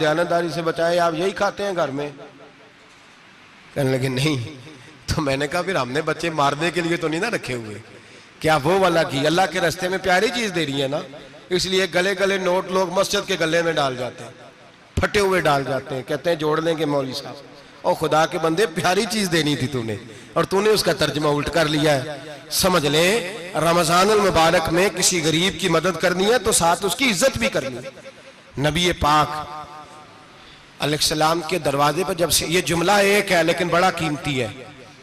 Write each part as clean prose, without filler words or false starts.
दयानतदारी से बचाए, आप यही खाते हैं घर में? कहने लगे नहीं। तो मैंने कहा फिर हमने बच्चे मारने के लिए तो नहीं ना रखे हुए, क्या वो वाला घी अल्लाह के रास्ते में प्यारी चीज दे रही है ना, इसलिए गले गले नोट लोग मस्जिद के गले में डाल जाते हैं, फटे हुए डाल जाते हैं, कहते हैं जोड़ लेंगे मौलवी साहब। और खुदा के बंदे प्यारी चीज देनी थी तूने, और तूने उसका तर्जमा उल्ट कर लिया है। समझ ले, रमजानुल मुबारक में किसी गरीब की मदद करनी है तो साथ उसकी इज्जत भी करनी है। नबी पाक अलैहिस्सलाम के दरवाजे पर जब से, ये जुमला एक है लेकिन बड़ा कीमती है,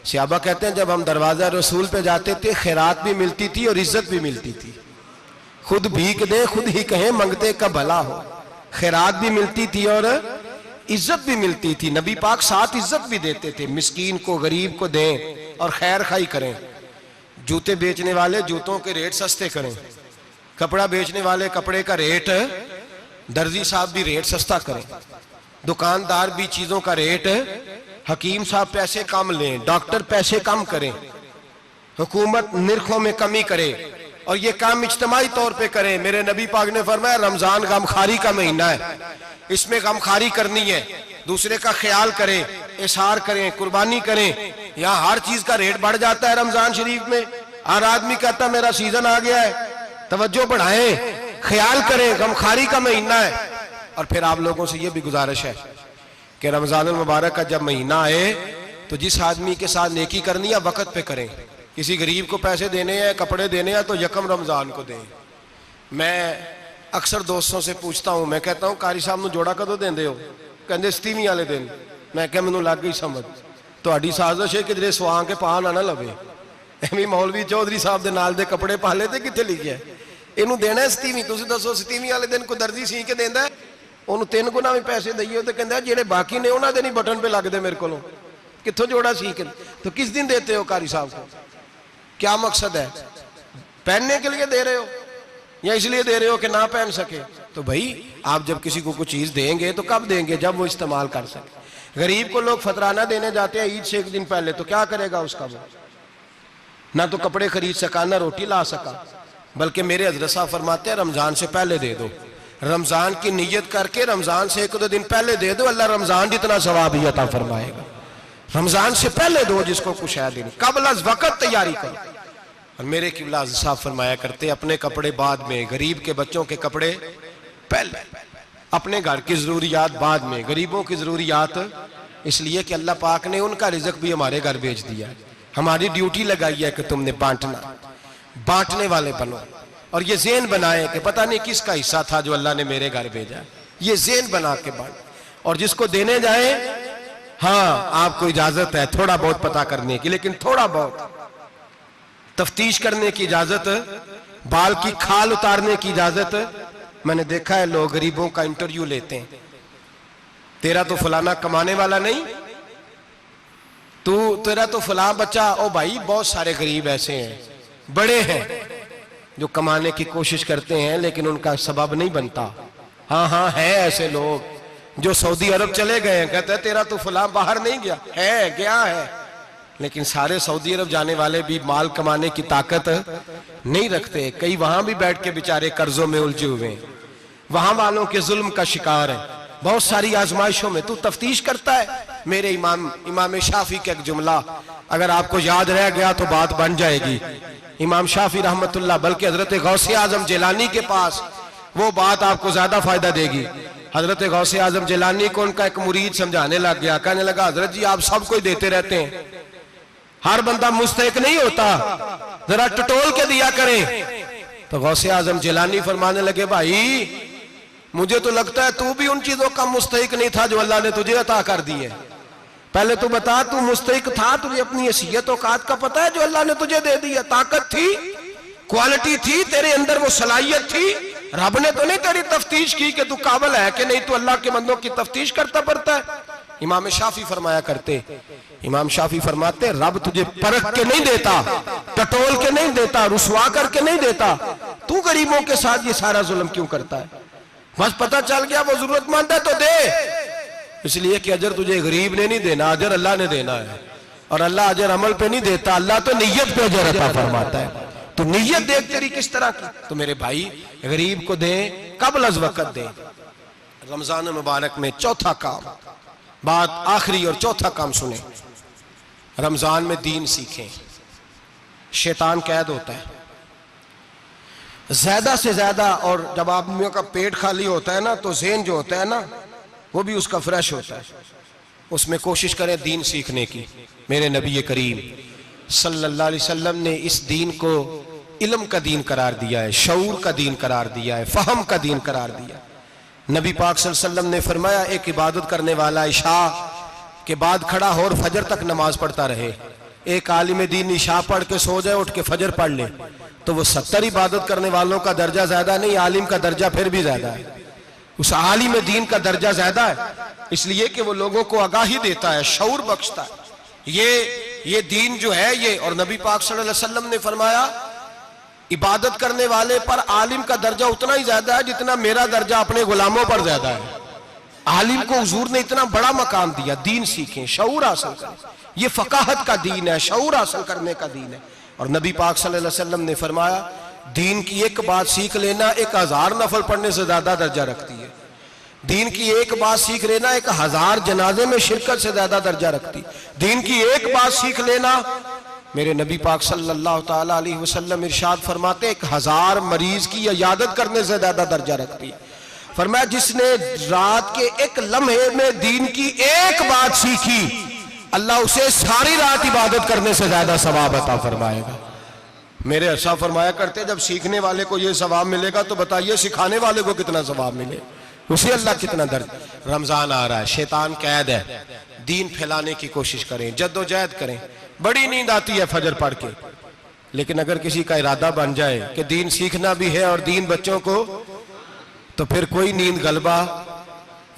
सहाबा कहते हैं जब हम दरवाजा रसूल पे जाते थे खैरात भी मिलती थी और इज्जत भी मिलती थी। खुद भीख दे खुद ही कहें मंगते का भला हो, खैरात भी मिलती थी और इज्जत भी मिलती थी। नबी पाक साथ इज्जत भी देते थे, मिस्कीन को गरीब को दें और खैर खाई करें। जूते बेचने वाले जूतों के रेट सस्ते करें, कपड़ा बेचने वाले कपड़े का रेट, दर्जी साहब भी रेट सस्ता करें, दुकानदार भी चीजों का रेट, हकीम साहब पैसे कम लें, डॉक्टर पैसे कम करें, हुकूमत निर्खों में कमी करे, और ये काम इज्तिमाई तौर पे करें। मेरे नबी पाक ने फरमाया रमजान गमखारी का महीना है, इसमें गमखारी करनी है, दूसरे का ख्याल करें, इशार करें, कुर्बानी करें। यहाँ हर चीज का रेट बढ़ जाता है रमजान शरीफ में। हर आदमी कहता है मेरा सीजन आ गया है, तवज्जो बढ़ाएं, ख्याल करें, गमखारी का महीना है। और फिर आप लोगों से ये भी गुजारिश है कि रमजानुल मुबारक का जब महीना आए तो जिस आदमी के साथ नेकी करनी है वक़्त पे करें। किसी गरीब को पैसे देने हैं, कपड़े देने हैं तो यकम रमजान को दें। मैं अक्सर दोस्तों से पूछता हूं, मैं कहता हूं कारी साहब ਨੂੰ जोड़ा कदों देंदे हो? कहते 27ਵੀਂ वाले दिन। मैं क्या मैनू लग गई समझ, ਤੁਹਾਡੀ ਸਾਜ਼ਿਸ਼ है कि ਜਿਹੜੇ ਸਵਾ ਕੇ ਪਾ ਨਾ ਲਵੇ। ਐਵੇਂ ਮੌਲਵੀ ਚੌਧਰੀ ਸਾਹਿਬ ਦੇ ਨਾਲ ਦੇ ਕੱਪੜੇ ਪਾ ਲੇ ਤੇ ਕਿੱਥੇ ਲਿਖਿਆ ਇਹਨੂੰ ਦੇਣਾ 27ਵੀਂ? ਤੁਸੀਂ ਦੱਸੋ 27ਵੀਂ ਵਾਲੇ ਦਿਨ ਕੋਈ ਦਰਜੀ ਸੀ ਕੇ ਦਿੰਦਾ? ਉਹਨੂੰ 3 ਗੁਣਾ ਵੀ ਪੈਸੇ ਦਈਏ ਤੇ ਕਹਿੰਦਾ ਜਿਹੜੇ ਬਾਕੀ ਨੇ ਉਹਨਾਂ ਦੇ ਨਹੀਂ ਬਟਨ पे ਲੱਗਦੇ ਮੇਰੇ ਕੋਲੋਂ, कित्थों जोड़ा सीख? तो किस दिन देते हो कारी साहब को? क्या मकसद है? पहनने के लिए दे रहे हो या इसलिए दे रहे हो कि ना पहन सके? तो भाई आप जब किसी को कुछ चीज देंगे तो कब देंगे? जब वो इस्तेमाल कर सके। गरीब को लोग फतराना देने जाते हैं ईद से 1 दिन पहले, तो क्या करेगा उसका? वो ना तो कपड़े खरीद सका ना रोटी ला सका। बल्कि मेरे हजरत साहब फरमाते हैं रमजान से पहले दे दो, रमजान की नीयत करके रमजान से 1-2 दिन पहले दे दो, अल्लाह रमजान जितना सवाब ही अता फरमाएगा। रमजान से पहले दो जिसको कुछ है दिन, कबल अज़ वक़्त तैयारी करो। और मेरे किबला साहब फरमाया करते अपने कपड़े बाद में, गरीब के बच्चों के कपड़े पहले, अपने घर की जरूरियात बाद में, गरीबों की जरूरियात इसलिए कि अल्लाह पाक ने उनका रिज़्क़ भी हमारे घर भेज दिया। हमारी ड्यूटी लगाई है कि तुमने बांटना, बांटने वाले बनो। और ये ज़हन बनाए कि पता नहीं किसका हिस्सा था जो अल्लाह ने मेरे घर भेजा, ये ज़हन बना के बांट। और जिसको देने जाए, हाँ आपको इजाजत है थोड़ा बहुत पता करने की, लेकिन थोड़ा बहुत तफ्तीश करने की इजाजत, बाल की खाल उतारने की इजाजत। मैंने देखा है लोग गरीबों का इंटरव्यू लेते हैं, तेरा तो फलाना कमाने वाला नहीं, तेरा तो फलां बच्चा। ओ भाई बहुत सारे गरीब ऐसे हैं, बड़े हैं जो कमाने की कोशिश करते हैं लेकिन उनका सबब नहीं बनता। हाँ हाँ है ऐसे लोग जो सऊदी अरब चले गए हैं, कहते हैं तेरा तो फलां बाहर नहीं गया है, गया है, लेकिन सारे सऊदी अरब जाने वाले भी माल कमाने की ताकत नहीं रखते। कई वहां भी बैठ के बेचारे कर्जों में उलझे हुए हैं, वहां वालों के जुल्म का शिकार है, बहुत सारी आजमाइशों में। तू तफ्तीश करता है। मेरे इमाम शाफी का एक जुमला अगर आपको याद रह गया तो बात बन जाएगी। इमाम शाफी रहमतुल्लाह, बल्कि हजरत गौसे आजम जिलानी के पास वो बात आपको ज्यादा फायदा देगी। हजरत गौसे आजम जिलानी को उनका एक मुरीद समझाने लग गया, कहने लगा हजरत जी आप सबको ही देते रहते हैं, हर बंदा मुस्तहिक नहीं होता, जरा टटोल के दिया करें। तो गौसे आजम जिलानी फरमाने लगे भाई मुझे तो लगता है तू भी उन चीजों का मुस्तहिक नहीं था जो अल्लाह ने तुझे अता कर दी है। पहले तू बता, तू मुस्तहिक था? तुझे अपनी हैसियत औकात का पता है जो अल्लाह ने तुझे दे दी है? ताकत थी, क्वालिटी थी, तेरे अंदर वो सलाहियत थी। रब ने तो नहीं तेरी तफ्तीश की कि तू काबिल है कि नहीं, तू अल्लाह के बंदों की तफ्तीश करता पड़ता है। इमाम शाफी फरमाया करते, इमाम शाफी फरमाते रब तुझे परख के नहीं देता, टटोल के नहीं देता, रुसवा करके नहीं देता। तू गरीबों के साथ ये सारा जुल्म क्यों करता है? बस पता चल गया वो जरूरतमंद है तो दे, इसलिए कि अजर तुझे गरीब ने नहीं देना, अजर अल्लाह ने देना है। और अल्लाह अजर अमल पे नहीं देता, अल्लाह तो नियत पे अजर अता फरमाता है। तो नियत देख तेरी किस तरह की। तो मेरे भाई गरीब को दें, कबल अज़ वक़्त दें। रमजान मुबारक में चौथा काम, बात आखिरी और चौथा काम सुने, रमजान में दीन सीखें। शैतान कैद होता है ज्यादा से ज्यादा, और जब आदमियों का पेट खाली होता है ना तो ज़हन जो होता है ना वो भी उसका फ्रेश होता है। उसमें कोशिश करें दीन सीखने की। मेरे नबी करीम सल्लल्लाहु अलैहि वसल्लम ने इस दीन को इल्म का दीन करार दिया है, शऊर का दीन करार दिया है, फहम का दीन करार दिया। नबी पाक सल्लल्लाहु अलैहि वसल्लम ने फरमाया, एक इबादत करने वाला इशा के बाद खड़ा हो और फजर तक नमाज पढ़ता रहे। एक आलिम दीन इशा पढ़ के सो जाए, उठ के फजर पढ़ ले, तो वो 70 इबादत करने वालों का दर्जा ज्यादा नहीं, आलिम का दर्जा फिर भी ज्यादा है। उस आलिम दीन का दर्जा ज्यादा है, इसलिए कि वो लोगों को आगाही देता है, शऊर बख्शता है। ये दीन जो है ये, और नबी पाक सल्लल्लाहु अलैहि वसल्लम ने फरमाया, इबादत करने वाले पर आलिम का दर्जा उतना ही ज्यादा है जितना मेरा दर्जा अपने गुलामों पर ज्यादा है। आलिम को हुजूर ने इतना बड़ा मकाम दिया। दीन सीखें, शऊर हासिल करें। ये फकाहत का दीन है, शऊर हासिल करने का दीन है। और नबी पाक सल्लल्लाहु अलैहि वसल्लम ने फरमाया, दीन की एक बात सीख लेना 1000 नफल पढ़ने से ज्यादा दर्जा रखती है। दीन की एक बात सीख लेना 1000 जनाजे में शिरकत से ज्यादा दर्जा रखती। दीन की एक बात सीख लेना, मेरे नबी पाक सल्लल्लाहु ताला अलैहि वसल्लम इरशाद फरमाते, 1000 मरीज की इयादत करने से ज्यादा दर्जा रखती। फरमाया, जिसने रात के एक लम्हे में दीन की एक बात सीखी, अल्लाह उसे सारी रात इबादत करने से ज्यादा सवाब अता फरमाएगा। मेरे अर्शा फरमाया करते, जब सीखने वाले को यह सवाब मिलेगा तो बताइए सिखाने वाले को कितना सवाब मिले, उसे अल्लाह कितना दर्ज। रमजान आ रहा है, शैतान कैद है, दीन फैलाने की कोशिश करें, जद्दोजहद करें। बड़ी नींद आती है फजर पढ़ के, लेकिन अगर किसी का इरादा बन जाए कि दीन सीखना भी है और दीन बच्चों को, तो फिर कोई नींद गलबा।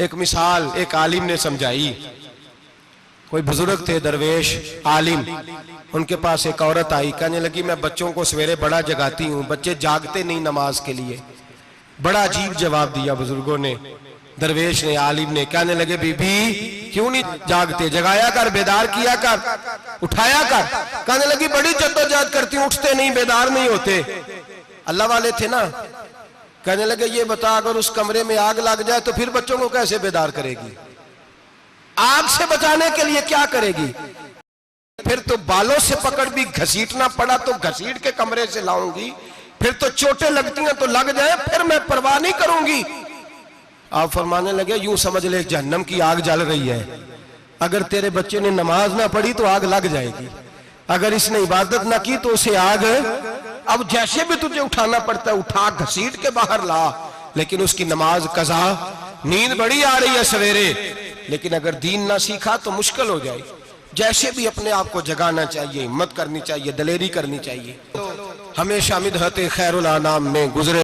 एक मिसाल एक आलिम ने समझाई। कोई बुजुर्ग थे, दरवेश आलिम, उनके पास एक औरत आई, कहने लगी, मैं बच्चों को सवेरे बड़ा जगाती हूँ, बच्चे जागते नहीं नमाज के लिए। बड़ा अजीब जवाब दिया बुजुर्गों ने, दरवेश ने, आलिम ने। कहने लगे, बीबी क्यों नहीं जागते, जगाया कर, बेदार किया कर, उठाया कर। कहने लगी, बड़ी जद्दोजहद करती हूँ, उठते नहीं, बेदार नहीं होते। अल्लाह वाले थे ना। कहने लगे, ये बता, अगर उस कमरे में आग लग जाए तो फिर बच्चों को कैसे बेदार करेगी? आग से बचाने के लिए क्या करेगी? फिर तो बालों से पकड़ भी घसीटना पड़ा तो घसीट के कमरे से लाऊंगी, फिर तो चोटें लगती हैं तो लग जाए, फिर मैं परवाह नहीं करूंगी। आप फरमाने लगे, यूं समझ ले जहन्नम की आग जल रही है, अगर तेरे बच्चे ने नमाज ना पढ़ी तो आग लग जाएगी, अगर इसने इबादत ना की तो उसे आग, अब जैसे भी तुझे उठाना पड़ता है उठा घसीट के बाहर ला, लेकिन उसकी नमाज कज़ा। नींद बड़ी आ रही है सवेरे, लेकिन अगर दीन ना सीखा तो मुश्किल हो जाएगी। जैसे भी अपने आप को जगाना चाहिए, हिम्मत करनी चाहिए, दलेरी करनी चाहिए। हमेशा मिदहत खैरुल अनाम में गुजरे